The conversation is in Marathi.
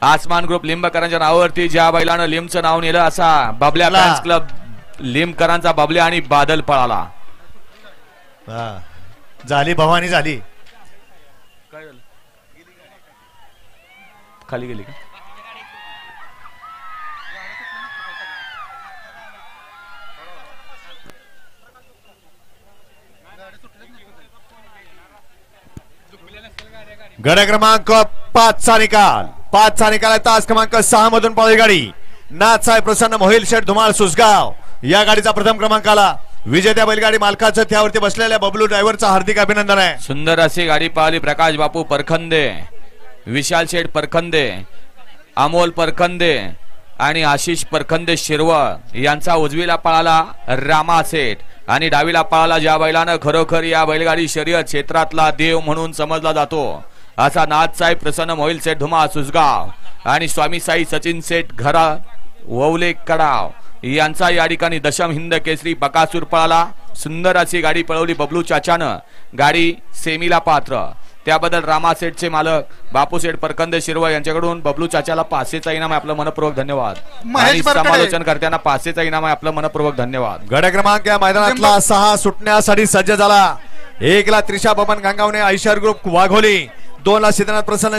आसमान ग्रुप लिंबकरांच्या नावावरती ज्या बैलानं लिंबचं नाव नेलं असा बबल्या फॅन्स क्लब लिंबकरांचा बबल्या आणि बादल पळाला. झाली भवानी झाली. काय झालं? खाली गेली का? गड क्रमांक 5चा निकाल. 5चा निकाल तास क्रमांक 6 मधून पळाली गाडी नाथसाहेब प्रसन्न मोहिल शेठ धुमाळ सुसगाव. या गाडीचा प्रथम क्रमांक आला. विजेत्या बैलगाडी मालकाचं त्यावरती बसलेल्या बबलू ड्रायव्हरचं हार्दिक अभिनंदन आहे. सुंदर अशी गाडी पळाली. प्रकाश बापू परखंदे, विशाल शेठ परखंदे, अमोल परखंदे आणि आशिष परखंदे शिरवळ यांचा उजवीला पळाला रामा सेठ आणि डावीला पळाला ज्या बैलानं खरोखर या बैलगाडी शर्यत क्षेत्रातला देव म्हणून समजला जातो असा नाथसाहेब प्रसन्न मोहिल सेठ धुमाळ सुसगाव आणि स्वामी साई सचिन सेठ घरा ववले कडाव यांचा या ठिकाणी दशम हिंद केसरी बकासूर पळाला. सुंदर अशी गाडी पळवली बबलू चाचानं. गाडी सेमीला पात्र. त्याबद्दल रामा सेठचे मालक बापूसेठ परकंदे शिरवळ यांच्याकडून बबलू चाचाला 500चा इनाम आहे. आपलं मनपूर्वक धन्यवाद. समालोचन करताना 500चा इनाम आहे. आपलं मनपूर्वक धन्यवाद. गड क्रमांक या मैदानातला 6 सुटण्यासाठी सज्ज झाला. 1 ला त्रिशा बबन गांगावणे आयशर ग्रुप वाघोली, 2 ला सिद्धनाथ प्रसन्न